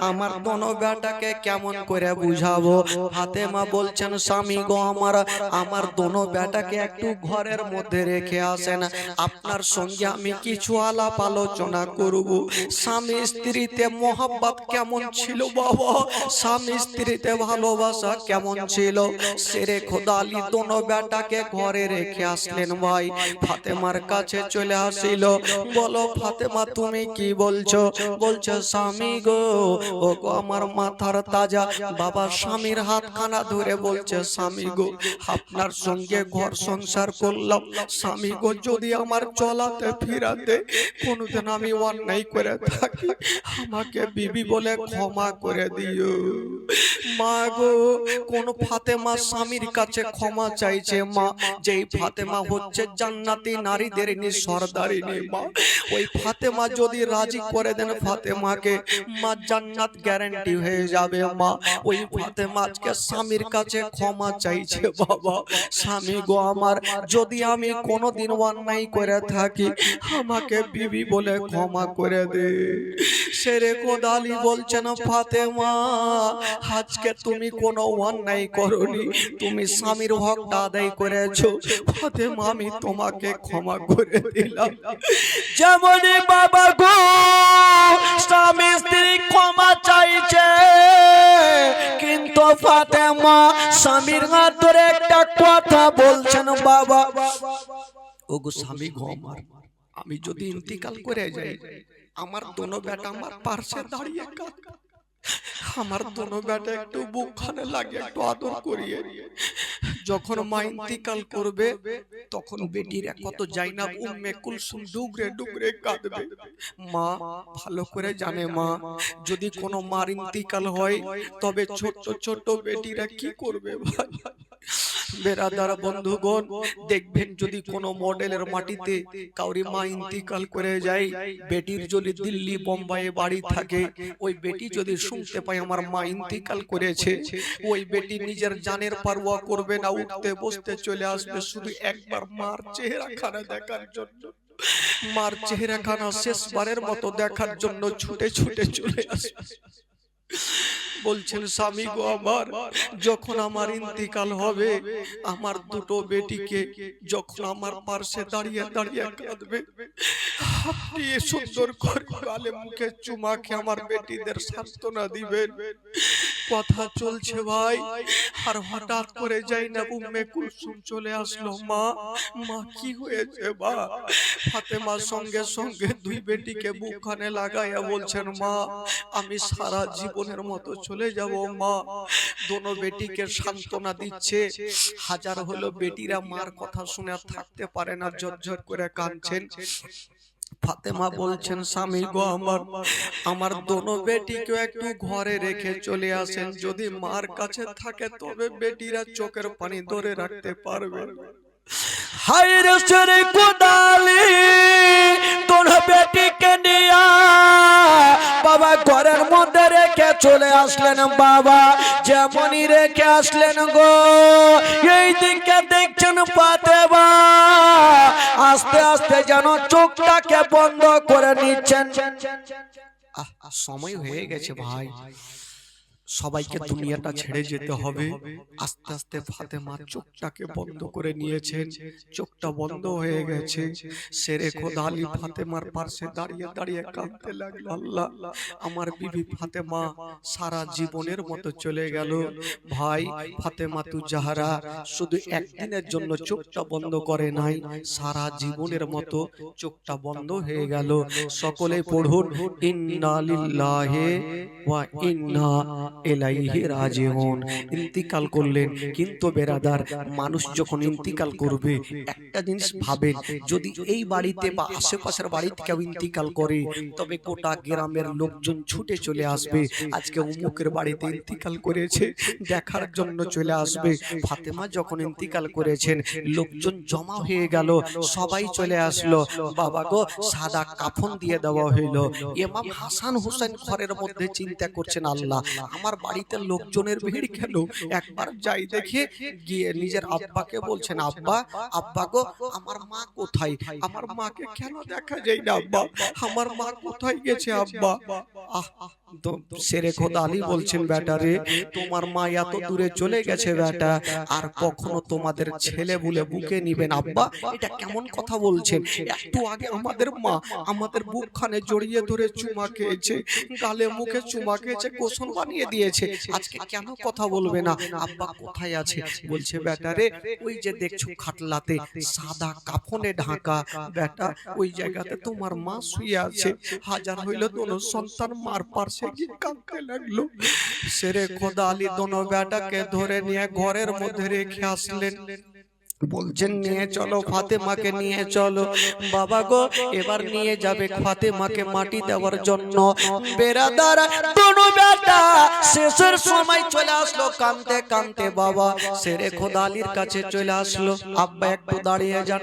আমার দোনো বেটাকে কেমন করে বুঝাবো? ফাতেমা বলছেন স্বামী গো, আমার দোনো বেটাকে একটু ঘরের মধ্যে রেখে আসেন, আপনার সঙ্গে আমি কিছু আলাপ আলোচনা করব। স্বামী স্ত্রীতে মোহাব্বত কেমন ছিল বাবা, স্বামী স্ত্রীতে ভালোবাসা কেমন ছিল? শেরে খোদা আলী দোনো বেটাকে ঘরে রেখে আসলেন। ভাই ফাতেমার কাছে চলে আসিল। বলো ফাতেমা তুমি কি বলছো? বলছে স্বামী গো, ও গো আমার মাথার তাজা। বাবা স্বামীর হাতখানা ধরে বলছে স্বামী গো, আপনার সঙ্গে ঘর সংসার করলাম, স্বামী গো যদি আমার চলাতে ফিরাতে কোনদিন আমি অন্যায় করে থাকি আমাকে বিবি বলে ক্ষমা করে দিও। মা গো, কোন ফাতেমা স্বামীর কাছে ক্ষমা চাইছে মা, যেই ফাতেমা হচ্ছে জান্নাতি নারীদের সরদারিনী মা, ওই ফাতেমা যদি রাজি করে দেন ফাতেমাকে, মা জান্নাত গ্যারান্টি হয়ে যাবে মা। ওই ফাতেমা আজকে স্বামীর কাছে ক্ষমা চাইছে বাবা, স্বামী গো আমার যদি আমি কোনোদিন অন্যায় করে থাকি আমাকে বিবি বলে ক্ষমা করে দে। শেরে খোদা আলী বলছেন ফাতেমা আজকে তুমি কোনো অন্যায় করনি, তুমি স্বামীর হকটা আদায় করেছো, ফাতেমা আমি তোমাকে ক্ষমা করে দিলাম। যেমনই বাবা গো স্বামী স্ত্রী ক্ষমা চাইছে, কিন্তু ফাতেমা স্বামীর হাত ধরে একটা কথা বলছেন বাবা, ওগো স্বামী গো আমার, আমি যদি ইন্তিকাল করে যাই আমার দোনো বেটা আমার পাশে দাঁড়িয়ে কাঁদবে, আমার দোনো বেটা একটু বুকখানে লাগে একটু আদর করিয়ে। যখন মা ইন্তিকাল করবে তখন বেটির কত জাইনাব উম্মে কুলসুম ডুগরে ডুগরে কাঁদবে। মা ভালো করে জানে মা, যদি কোনো মার ইন্তিকাল হয় তবে ছোট ছোট বেটিরা কি করবে ভাই? বেরাদার বন্ধুগণ দেখবেন যদি কোনো মডেলের মাটিতে কাউরি মা ইন্তিকাল করে যায়, বেটির যদি দিল্লি বোম্বাইয়ে বাড়ি থাকে, ওই বেটি যদি শুনতে পায় আমার মা ইন্তিকাল করেছে, ওই বেটি নিজের জানের পারওয়া করবে না, উঠতে বসতে চলে আসবে শুধু একবার মার চেহারা খানা দেখার জন্য, মার চেহারা খানা শেষবারের মতো দেখার জন্য ছুটে ছুটে চলে আসবে। বলছেন স্বামী গো আমার, যখন আমার ইন্তিকাল হবে আমার দুটো বেটিকে যখন আমার পাশে দাঁড়িয়ে দাঁড়িয়ে কাঁদবে, আপনি সুন্দর করে গালে মুখে চুমা খেয়ে আমার বেটিদের সান্ত্বনা দিবেন। কথা চলছে ভাই, আর হঠাৎ করে জাইনাব উম্মে কুলসুম চলে আসলো। মা মা কি হয়েছে মা? ফাতেমার সঙ্গে সঙ্গে দুই বেটিকে বুকখানে লাগাইয়া বলছেন মা আমি সারা জীবনের মতো চলে যাব মা। দোনো বেটিকে সান্ত্বনা দিচ্ছে। হাজার হলো বেটিরা মার কথা শুনে আর থাকতে পারে না, ঝরঝর করে কাঁদছেন। ফাতেমা বলছেন স্বামী গো আমার দোনো বেটিকে একটু ঘরে রেখে চলে আসেন, যদি মার কাছে থাকে তবে বেটিরা চোখের পানি ধরে রাখতে পারবে। হায়রে শেরে খোদা আলী দোনো বেটিকে নিয়া বাবা ঘরের মধ্যে রেখে চলে আসলেন বাবা, যেমনই রেখে আসলেন গো এই দিকে দেখছেন ফাতেমা আস্তে আস্তে যেন চোখটাকে বন্ধ করে নিচ্ছেন। সময় হয়ে গেছে ভাই, সবাইকে দুনিয়াটা ছেড়ে যেতে হবে। আস্তে আস্তে ফাতেমা চোখটাকে বন্ধ করে নিয়েছেন, চোখটা বন্ধ হয়ে গেছে। শেরে খোদা আলী ফাতেমার পাশে দাঁড়িয়ে দাঁড়িয়ে কাঁদতে লাগলো, আল্লাহ আমার বিবি ফাতেমা সারা জীবনের মতো চলে গেল। ভাই ফাতেমা তু জাহরা শুধু একদিনের জন্য চোখটা বন্ধ করে নাই, সারা জীবনের মতো চোখটা বন্ধ হয়ে গেল। সকলে পড়ুন ইন্না লিল্লাহি ওয়া ইন্না ইলাইহি রাজিউন। ইন্তিকাল করলেন। কিন্তু বেরাদার, মানুষ যখন ইন্তিকাল করবে একটা জিনিস ভাবেন, যদি এই বাড়িতে বা আশেপাশের বাড়িতে কেউ ইন্তিকাল করে তবে গোটা গ্রামের লোকজন ছুটে চলে আসবে, আজকে অমুকের বাড়িতে ইন্তিকাল করেছে দেখার জন্য চলে আসবে। ফাতেমা যখন ইন্তিকাল করেছেন লোকজন জমা হয়ে গেল, সবাই চলে আসলো। বাবা গো সাদা কাফন দিয়ে দেওয়া হইল। ইমাম হাসান হুসেন ঘরের মধ্যে চিন্তা করছেন, আল্লাহ আমার বাড়িতে লোকজনের ভিড় কেন, একবার যাই দেখে। গিয়ে নিজের আব্বাকে বলছেন, আব্বা আব্বা গো আমার মা কোথায়, আমার মাকে কেন দেখা যায় না আব্বা, আমার মা কোথায় গেছে আব্বা। তো শেরে খোদা আলী বলছেন, বেটা রে তোমার মা এত দূরে চলে গেছে বেটা, আর কখনো তোমাদের ছেলে বলে বুকে নিবেন আব্বা, এটা কেমন কথা বলছেন। একটু আগে আমাদের মা আমাদের বুকখানে জড়িয়ে ধরে চুমা খেয়েছে, গালে মুখে চুমা খেয়েছে, গোসল বানিয়ে দিয়েছে, আজকে কেন কথা বলবে না। আব্বা কোথায় আছে? বলছে, বেটা রে ওই যে দেখছো খাটলাতে সাদা কাফনে ঢাকা বেটা, ওই জায়গাতে তোমার মা শুয়ে আছে। হাজার হইল দোনো সন্তান মার পাশে গিয়ে কাঁদতে লাগলো। শেরে খোদা আলী দোনো বেটাকে ধরে নিয়ে ঘরের মধ্যে রেখে আসলেন। বলছেন নিয়ে চলো ফাতেমাকে নিয়ে চলো। বাবা গো এবার নিয়ে যাবে ফাতেমাকে মাটি দেওয়ার জন্য। বেরাদার দোনো বেটা শেষের সময় চলে আসলো কাঁদতে কাঁদতে। বাবা শেরে খোদা আলীর কাছে চলে আসলো, আব্বা একটু দাঁড়িয়ে যান।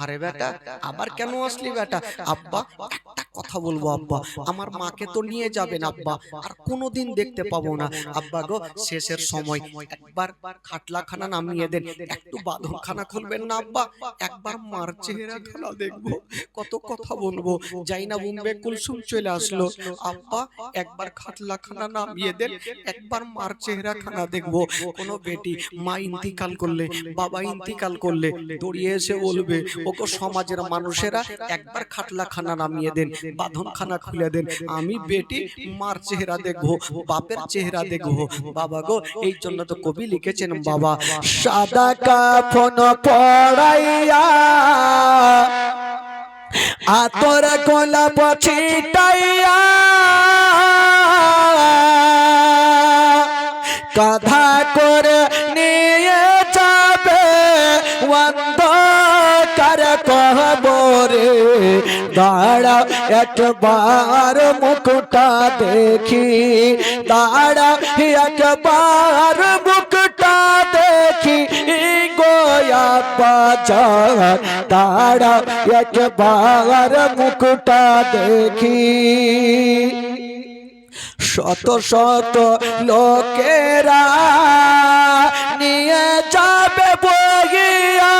আরে বেটা আবার কেন আসলি বেটা? আব্বা একটা কথা বলবো আব্বা, আমার মাকে তো নিয়ে যাবেন আব্বা, আর কোনোদিন দেখতে পাবো না। আব্বা গো শেষের সময় একবার খাটলাখানা নামিয়ে দেন, একটু বাঁধন খানা খুলবেন না আব্বা, একবার মার চেহারা খানা দেখবো। কত কথা বলবো। যাই না বুম্বে কুলসুম চলে আসলো, আব্বা একবার খাটলা খানা নামিয়ে দেন, একবার মার চেহারা খানা দেখবো। কোনো বেটি মা ইন্তিকাল করলে, বাবা ইন্তিকাল করলে দৌড়িয়ে এসে বলবে, ওকে সমাজের মানুষেরা একবার খাটলা খানা নামিয়ে দেন, বাঁধন খানা খুলে দেন, আমি বেটি মার চেহারা দেখবো, বাপের চেহারা দেখবো। বাবা গো এই জন্য তো কবি লিখেছেন, বাবা সাদা কাফন পড়াইয়া আতর গোলাপ ছিটাইয়া কাঁধা করে নিয়ে যাবে অন্ধকার কবরে। দাঁড়া একবার মুখটা দেখি, দাঁড়া একবার মুখটা দেখি গোয়া বাজার, দাঁড়া একবার মুখটা দেখি। শত শত লোকেরা নিয়ে যাবে বহিয়া,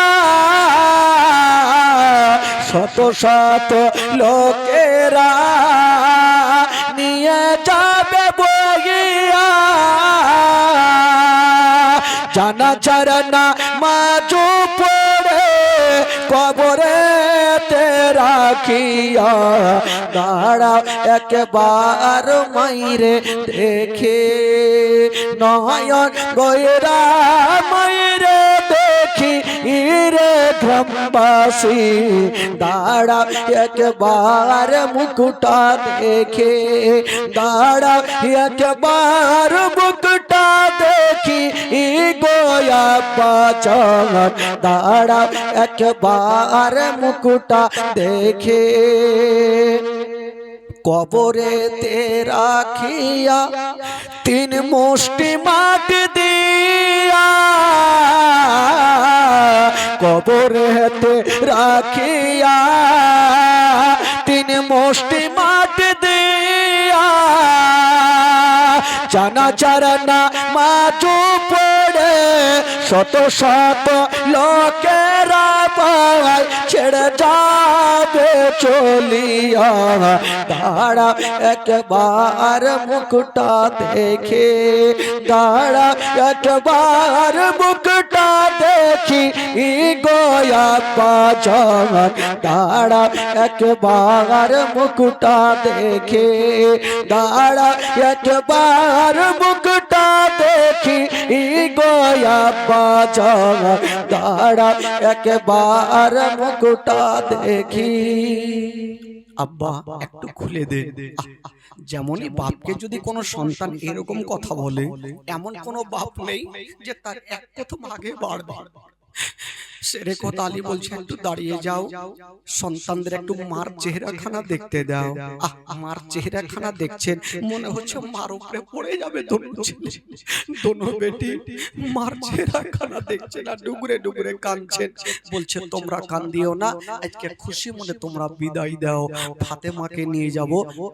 শত শত লোকেরা নিয়ে যাবে বহিয়া। জানা চারনা মাঝু পড়ে কবরে রাখিয়া, দাঁড়া একবার মাইরে দেখে, নয়ন গয়রা মাইরে দেখি রে গ্রামবাসী, দাঁড়া একবার মুকুটা দেখে, দাঁড়া একবার মুকুটা দেখি গোয়া বাজার, দাঁড়া একবার মুকুটা দেখে। কবরেতে রাখিয়া তিন মুষ্টি মাটি দিয়া, কবরেতে রাখিয়া তিন মুষ্টি মাটি দিয়া, জানাজার নামাজ পড়ে শত শত লোকেরা পায় ছেড়ে যাবে চলিয়া দাঁড়া একবার মুখটা দেখে দাঁড়া একবার মুখটা দেখি গয়া বাজার দাঁড়া একবার মুখটা দেখে দাঁড়া একবার মুখটা দেখি গয়া বাজার দাঁড়া একবার মুখটা দেখি আব্বা একটু খুলে দে যেমনই বাপকে যদি কোনো সন্তান এরকম কথা বলে এমন কোনো বাপ নেই যে তার এক প্রথম আগে বাড়বে সেরে কথা আলী বলছে একটু দাঁড়িয়ে যাও সন্তানদের একটু মার চেহারাখানা দেখতে দাও মার চেহারাখানা দেখছেন মনে হচ্ছে মার উপরে পড়ে যাবে দোনো বেটি মার চেহারাখানা দেখছে না ডুগরে ডুগরে কাঁদছেন বলছে তোমরা কান্দিও না আজকে খুশি মনে তোমরা বিদায় দাও ফাতেমাকে নিয়ে যাব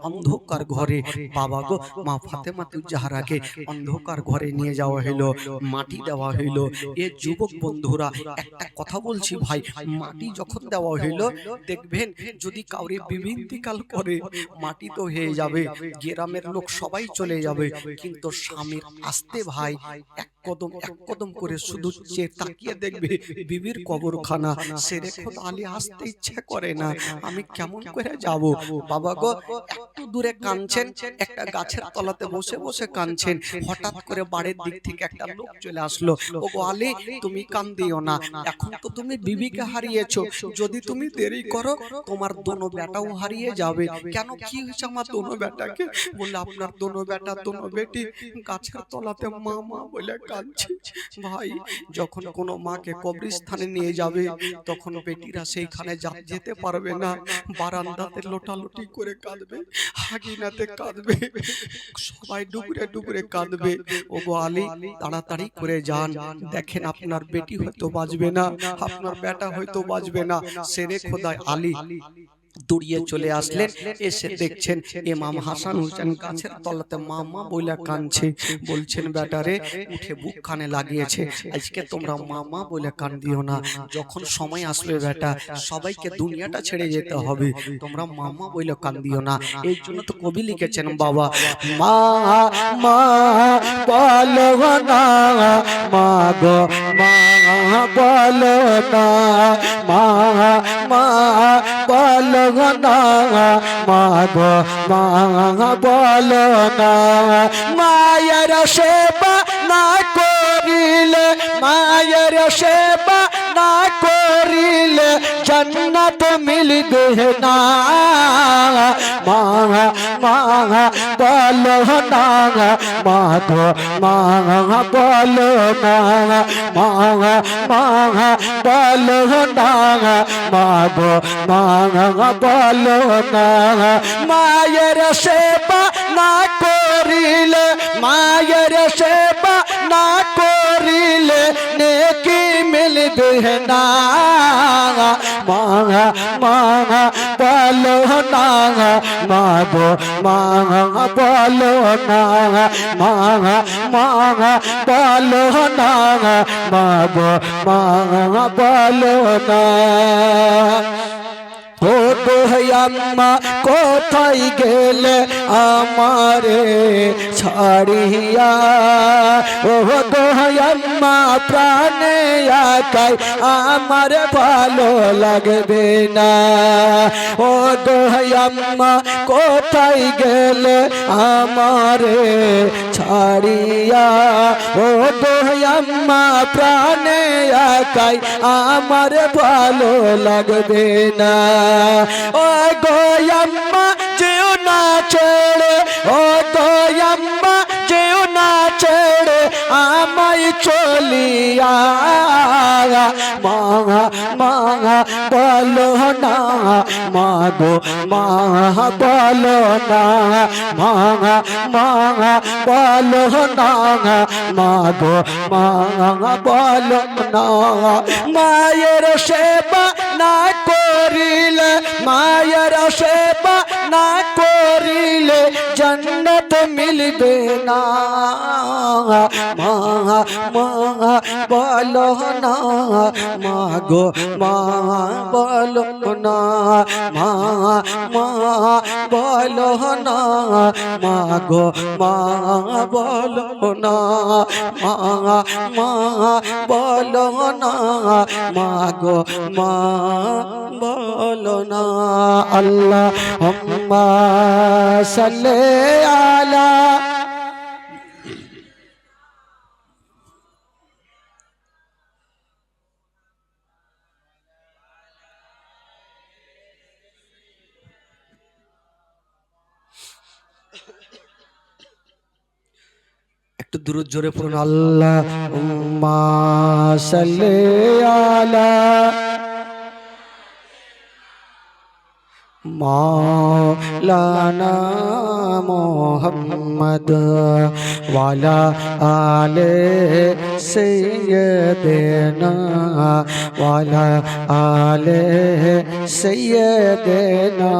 অন্ধকার ঘরে বাবা গো মা ফাতেমা জাহরাকে অন্ধকার ঘরে নিয়ে যাওয়া হলো মাটি দেওয়া হইলো এ যুবক বন্ধুরা একটা কথা বলছি ভাই মাটি যখন দেওয়া হইলো দেখবেন যদি কাউরে বিবৃতিকাল করে মাটি তো হয়ে যাবে গ্রামের লোক সবাই চলে যাবে কিন্তু স্বামীর আসতে ভাই এক কদম করে শুধু তাকিয়ে দেখবে বিবির কবরখানা সেরে খোদা আলী আসতে ইচ্ছা করে না আমি কেমন করে যাব বাবা গো একটু দূরে কাঁদছেন একটা গাছের তলাতে বসে বসে কাঁদছেন হঠাৎ করে বাড়ির দিক থেকে একটা লোক চলে আসলো ও গো আলী তুমি কান্দিও না এখন তো তুমি বিবিকে হারিয়েছো যদি তুমি দেরি করো তোমার দোনো বেটাও হারিয়ে যাবে কেন কি হয়েছে আমার দোনো বেটাকে বললে আপনার দোনো বেটা দোনো বেটি গাছের তলাতে মা মা বলে কাঁদছে ভাই যখন কোনো মাকে কবরস্থানে নিয়ে যাবে তখন বেটিরা সেইখানে যেতে পারবে না বারান্দাতে লোটালুটি করে কাঁদবে হাগিনাতে কাঁদবে সবাই ডুবরে ডুবরে কাঁদবে ও গো আলী তাড়াতাড়ি করে যান দেখেন আপনার বেটি হয়তো বাঁচবে না আপনার বেটা হয়তো বাঁচবে না সেরে খোদায় আলী দৌড়িয়ে চলে আসলেন এসে দেখছেন ইমাম হাসান হোসেন গাছের তলাতে মা মা বইলা কাঁদছে বলছেন বেটারে উঠে বুক কানে লাগিয়েছে আজকে তোমরা মা মা বলে কান্দিও না যখন সময় আসবে বেটা সবাইকে দুনিয়াটা ছেড়ে যেতে হবে তোমরা মা মা বইলে কান্দিও না এই জন্য তো কবি লিখেছেন বাবা মা মা বলো না মা গো মা বলো না মা মা বলো না মা গো মা বলো না মায়ের সেবা না করিলে মায়ের সেবা না করিলে জন্নত মিলবে না মা মা বলো না মা গো মা বলো না মা মা বলো না মা গো মা বলো না মায়ের সেবা না করিলে মায়ের সেবা না করিলে নেকি মিলবে না মা মা বলো না মা গো মা বলো না মা মা বলো না মা গো মা বলো না ও দোহাম্মা কোথায় গেলে আমারে ছাড়িয়া ও দোহাম্মা প্রাণে একাই আমার ভালো লাগবে না ও দোহাম্মা কোথায় গেলে আমারে ছাড়িয়া ও দোহাম্মা প্রাণে একাই আমার ভালো লাগবে না ও গোয়াম্মা যেও না ছেড়ে ও গোয়াম্মা যেও না ছেড়ে আমায় চলিয়া মা মা বলো না মা গো মা বলো না মা মা বলো না মা গো মা বলো না মায়ের সেবা না করিলে মায়ের সেবা না করিলে জন্নত মিলবে মানবে না মা মা বলো না মা গো মা বলো না মা মা বলো না মা গো মা বলো না মা মা বলো না মা গো মা বলো না আল্লাহুম্মা সাল্লি আলা একটু দূর জোরে পড়ুন আল্লাহুম্মা সাল্লি আলা মাওলানা মুহাম্মদ ওয়ালা আলে সাইয়্যিদিনা ওয়ালা আলে সাইয়্যিদিনা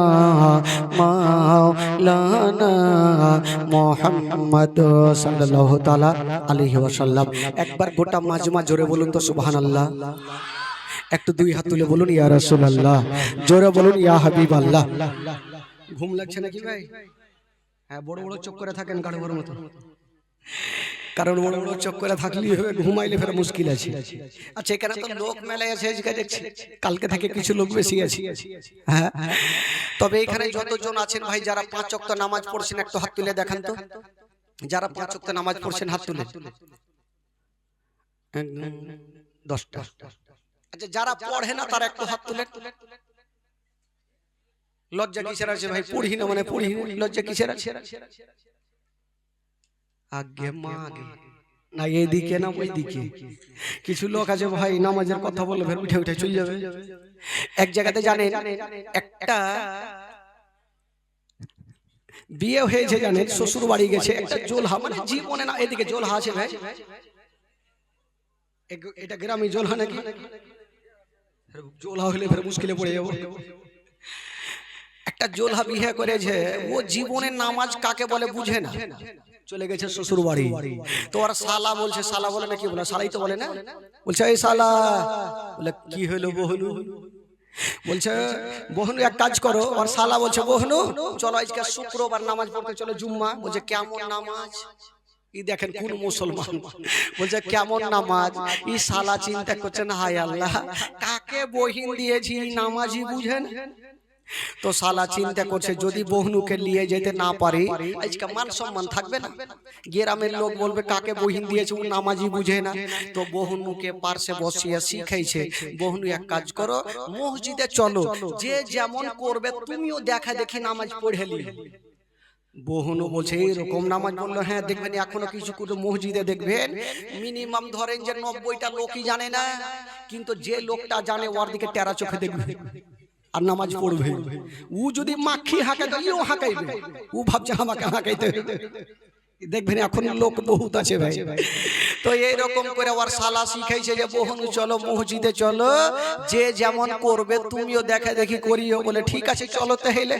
মাওলানা মুহাম্মদ সাল্লাল্লাহু তাআলা আলাইহি ওয়াসাল্লাম। একবার গোটা মাজমা জোরে বলুন তো সুবহানাল্লাহ। একটু দুই হাত তুলে বলুন ইয়া রাসূলুল্লাহ, জোরে বলুন ইয়া হাবিবাল্লাহ। ঘুম লাগছে নাকি ভাই? হ্যাঁ, বড় বড় চোখ করে থাকেন গাড়ুর মতো, কারণ বড় বড় চোখ করে থাকলেই হবে, ঘুমাইলে ফের মুশকিল আছে। আচ্ছা, এখানে তো লোক মেলায় আছে আজকে দেখছি, কালকে থেকে কিছু লোক বেশি আছে। হ্যাঁ, তবে এখানে যতজন আছেন ভাই যারা 5 ওয়াক্ত নামাজ পড়ছেন একটু হাত তুলে দেখান তো। যারা 5 ওয়াক্ত নামাজ পড়ছেন হাত তুলে 10টা। আচ্ছা, যারা পড়ে না তারা একটু হাত তুলে। লজ্জা কিসের আছে ভাই? পড়ি না মানে পড়ি, লজ্জা কিসের আছে? আগে মা আগে না, এইদিকে না ওইদিকে। কিছু লোক আছে ভাই নামাজের কথা বলে ফের উঠে উঠে চলে যাবে। এক জায়গাতে জানেন একটা বিয়ে হয়েছে, জানেন শ্বশুর বাড়ি গেছে, একটা জোলহা, মানে জীবনে না, এদিকে জোলহা আছে ভাই, এটা গ্রামে জোলহা নাকি? জোলহা হলে ফের মুশকিলে পড়ে যাবো। একটা জোলহা বিয়ে করেছে, ও জীবনের নামাজ কাকে বলে বুঝে না, চলে গেছে শ্বশুর বাড়ি। তো আর শালা বলছে, শালা বলে না কি বলে, শালাই তো বলে না, বলছে এই শালা, বলে কি হলো বহনু? বলছে বহনু এক কাজ করো। আর শালা বলছে বহনু চলো আজকে শুক্রবার নামাজ পড়তে চলো জুম্মা। বলছে কেমন নামাজ? ই দেখেন কোন মুসলমান, বলছে কেমন নামাজ? ই শালা চিন্তা করছে না, হায় আল্লাহ কাকে বহিন দিয়েছি, নামাজই বুঝেন। তো শালা চিন্তা করছে যদি বহনুকে নিয়ে যেতে না পারি আজকে মান সম্মান থাকবে না, গ্রামের লোক বলবে কাকে বহিন দিয়েছে, ও নামাজই বুঝে না। তো বহনুকে পার্শ্বে বসিয়ে শিখাইছে, বহনু এক কাজ করো মসজিদে চলো, যে যেমন করবে তুমিও দেখা দেখি নামাজ পড়ে নি। বহনু বলছে এরকম নামাজ? বললো হ্যাঁ, দেখবেন এখনো কিছু কিছু মসজিদে দেখবেন মিনিমাম ধরেন যে 90টা লোকই জানে না, কিন্তু যে লোকটা জানে ওর দিকে টেরা চোখে দেখবে আর নামাজ পড়বে। ও যদি মাখি হাঁকায় ও হাঁকাইবে, ও ভাবছে আমাকে হাঁকাইতে হবে। দেখবেন এখন লোক বহুত আছে ভাই। তো এইরকম করে ওর শালা শিখাইছে যে বহনু চলো মসজিদে চলো, যে যেমন করবে তুমিও দেখা দেখি করিও। বলে ঠিক আছে চলো। তাহলে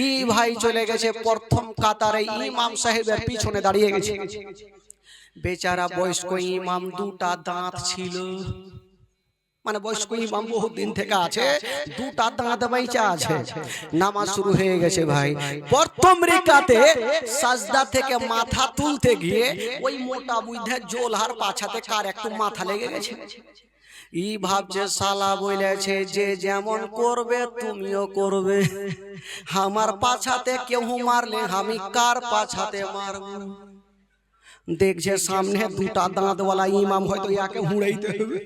ই ভাই চলে গেছে প্রথম কাতারে, ইমাম সাহেবের পিছনে দাঁড়িয়ে গেছে। বেচারা বয়স্ক ইমাম, 2টা দাঁত ছিল, মানে বয়স্ক ইমাম বহুত দিন থেকে আছে, 2টা দাঁত বাইচা আছে। নামাজ শুরু হয়ে গেছে ভাই। প্রথম রিকাতে সাজদা থেকে মাথা তুলতে গিয়ে ওই মোটা বুইধা জোলহার পাছাতে কার একটু মাথা লেগে গেছে। ই ভাবছে শালা বলেছে যে যেমন করবে তুমিও করবে, আমার পাছাতে কেউ মারলে আমি কার পাছাতে মারবো। দেখছে সামনে 2টা দাঁতওয়ালা ইমাম, হয়তো ইয়াকে হুঁড়াইতে হবে।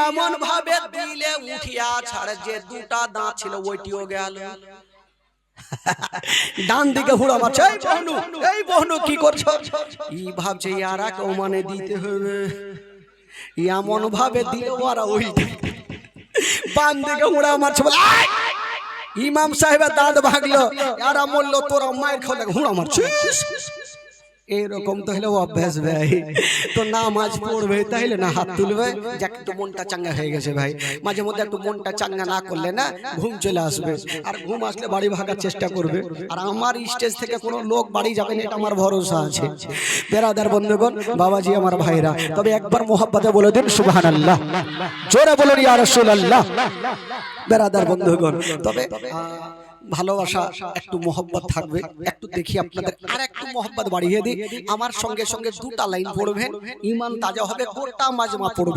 এমন ভাবে দিলে উঠিয়া ছাড়ে যে 2টা দাঁত ছিল ওইটিও গেল। ডান দিকে হুড়া মারছে, এই বহনু কি করছো? ই ভাবছে ইয়ারাকেও মানে দিতে হবে, এমন ভাবে দিলে ওরা ওইটি। বাম দিকে হুড়া মারছে, বলে ইমাম সাহেবের দাঁত ভাগলো, এরা বললো তোরা মায়ের খাওয়া হুড়া মারছিস। এইরকম তো হলে অভ্যাস ভাই। তো নামাজ পড়বে তাইলে না হাত তুলবে যে একটু মনটা চাঙ্গা হয়ে গেছে ভাই। মাঝে মধ্যে একটু মনটা চাঙ্গা না করলে না ঘুম চলে আসবে, আর ঘুম আসলে বাড়ি ভাগার চেষ্টা করবে। আর আমার স্টেজ থেকে কোনো লোক বাড়ি যাবে না, এটা আমার ভরসা আছে। বেরাদার বন্ধুগণ, বাবাজি আমার ভাইরা, তবে একবার মোহাব্বতে বলে দিন সুবহানাল্লাহ, জোরে বলুন ইয়া রাসূলুল্লাহ। বেরাদার বন্ধুগণ, তবে ভালোবাসা একটু মোহব্বত থাকবে। একটু দেখি আপনাদের আর একটু মোহব্বত বাড়িয়ে দিই। আমার সঙ্গে সঙ্গে দুটা লাইন পড়বেন, ঈমান তাজা হবে, গোটা মাজমা পড়বেন।